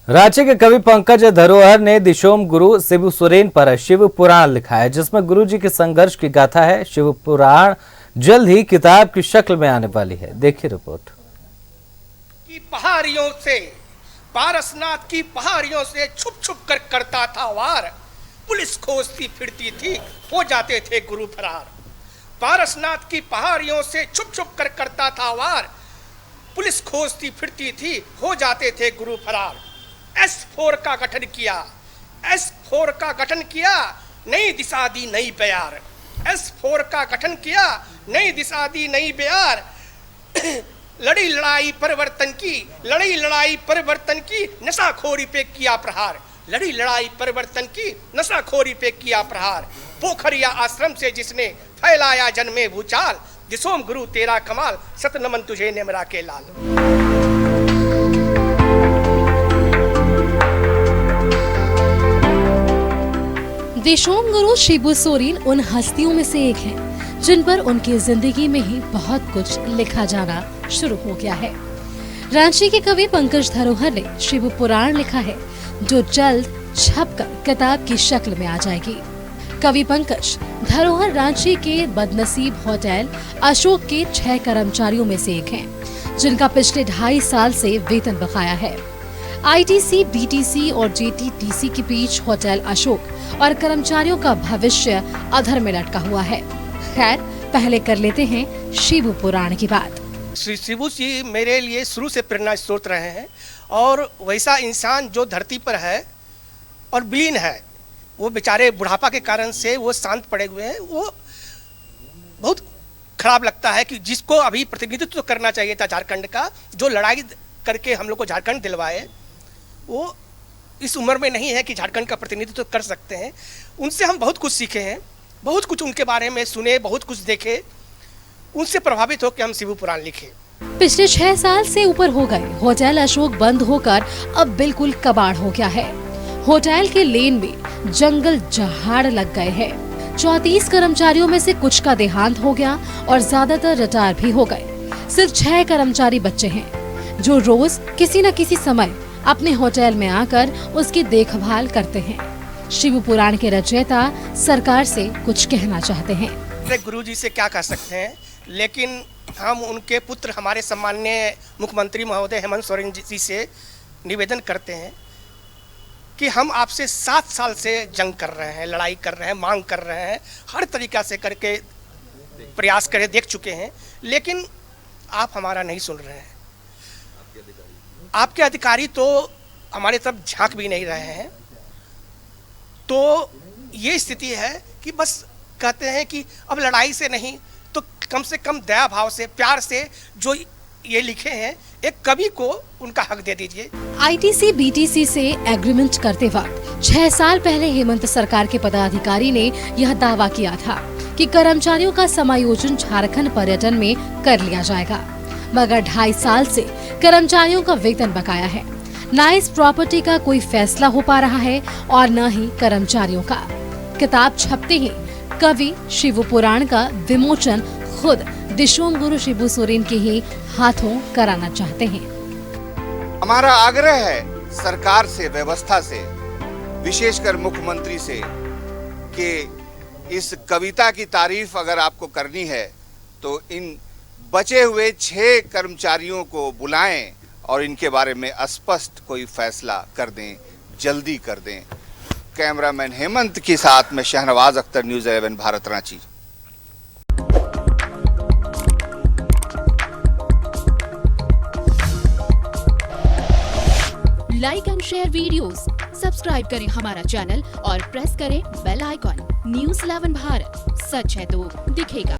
रांची के कवि पंकज धरोहर ने दिशोम गुरु शिव सोरेन पर शिव पुराण लिखा है, जिसमें गुरु जी के संघर्ष की गाथा है। शिव पुराण जल्द ही किताब की शक्ल में आने वाली है। देखिए रिपोर्ट। की पहाड़ियों से, पारसनाथ की पहाड़ियों से छुप छुप कर करता था वार। पुलिस खोजती फिरती थी, हो जाते थे गुरु फरार। पारसनाथ की पहाड़ियों से छुप छुप कर करता था वार। पुलिस खोजती फिरती थी, हो जाते थे गुरु फरार। S4 का गठन किया, S4 का गठन किया, नई दिशा दी नई बयार। S4 का गठन किया, नई दिशा दी नई बयार। लड़ी लड़ाई परिवर्तन की, लड़ी लड़ाई परिवर्तन की, नशाखोरी पे किया प्रहार। लड़ी लड़ाई परिवर्तन की, नशाखोरी पे किया प्रहार। पोखरिया आश्रम से जिसने फैलाया जन्मे भूचाल। दिशोम गुरु तेरा कमाल, सत नमन तुझे नेमरा के लाल। दिशोम गुरु शिबू सोरेन उन हस्तियों में से एक हैं, जिन पर उनकी जिंदगी में ही बहुत कुछ लिखा जाना शुरू हो गया है। रांची के कवि पंकज धरोहर ने शिव पुराण लिखा है, जो जल्द छपकर किताब की शक्ल में आ जाएगी। कवि पंकज धरोहर रांची के बदनसीब होटल अशोक के 6 कर्मचारियों में से एक हैं, जिनका पिछले 2.5 साल से वेतन बकाया है। ITC, BTC और JTTC के बीच होटल अशोक और कर्मचारियों का भविष्य अधर में लटका हुआ है। खैर, पहले कर लेते हैं शिव पुराण की बात। श्री शिबू जी मेरे लिए शुरू से प्रेरणा स्रोत रहे हैं, और वैसा इंसान जो धरती पर है और विलीन है, वो बेचारे बुढ़ापा के कारण से वो शांत पड़े हुए हैं। वो बहुत खराब लगता है कि जिसको अभी प्रतिनिधित्व तो करना चाहिए था झारखंड का, जो लड़ाई करके हम लोग को झारखंड दिलवाए, वो इस उम्र में नहीं है कि झारखंड का प्रतिनिधित्व कर सकते हैं। उनसे हम बहुत कुछ सीखे हैं, बहुत कुछ उनके बारे में सुने, बहुत कुछ देखे, उनसे प्रभावित होकर हम शिव पुराण लिखे। पिछले 6 साल से ऊपर हो गए होटल अशोक बंद होकर अब बिल्कुल कबाड़ हो गया है। होटल के लेन में जंगल जहाड़ लग गए हैं। 34 कर्मचारियों में से कुछ का देहांत हो गया और ज्यादातर रिटायर भी हो गए। सिर्फ 6 कर्मचारी बच्चे हैं, जो रोज किसी न किसी समय अपने होटल में आकर उसकी देखभाल करते हैं। शिव पुराण के रचयिता सरकार से कुछ कहना चाहते हैं। गुरु जी से क्या कह सकते हैं, लेकिन हम उनके पुत्र हमारे सम्माननीय मुख्यमंत्री महोदय हेमंत सोरेन जी से निवेदन करते हैं कि हम आपसे 7 साल से जंग कर रहे हैं, लड़ाई कर रहे हैं, मांग कर रहे हैं, हर तरीका से करके प्रयास करे देख चुके हैं, लेकिन आप हमारा नहीं सुन रहे हैं। आपके अधिकारी तो हमारे तरफ झांक भी नहीं रहे हैं। तो ये स्थिति है कि बस कहते हैं कि अब लड़ाई से नहीं तो कम से कम दया भाव से, प्यार से जो ये लिखे हैं, एक कवि को उनका हक दे दीजिए। ITC, BTC से एग्रीमेंट करते वक्त 6 साल पहले हेमंत सरकार के पदाधिकारी ने यह दावा किया था कि कर्मचारियों का समायोजन झारखंड पर्यटन में कर लिया जाएगा, मगर 2.5 साल से कर्मचारियों का वेतन बकाया है। न इस प्रॉपर्टी का कोई फैसला हो पा रहा है और न ही कर्मचारियों का। किताब छपते ही कवि शिव पुराण का विमोचन खुद दिशोम गुरु शिबू सोरेन के ही हाथों कराना चाहते हैं। हमारा आग्रह है सरकार से, व्यवस्था से, विशेषकर मुख्यमंत्री से, कि इस कविता की तारीफ अगर आपको करनी है तो इन बचे हुए 6 कर्मचारियों को बुलाएं और इनके बारे में स्पष्ट कोई फैसला कर दें, जल्दी कर दें। कैमरामैन हेमंत के साथ में Shahnawaz Akhtar, news 11 Bharat, Ranchi. Like and share videos, subscribe करें हमारा चैनल और प्रेस करें बेल आइकॉन। न्यूज़ 11 भारत, सच है तो दिखेगा।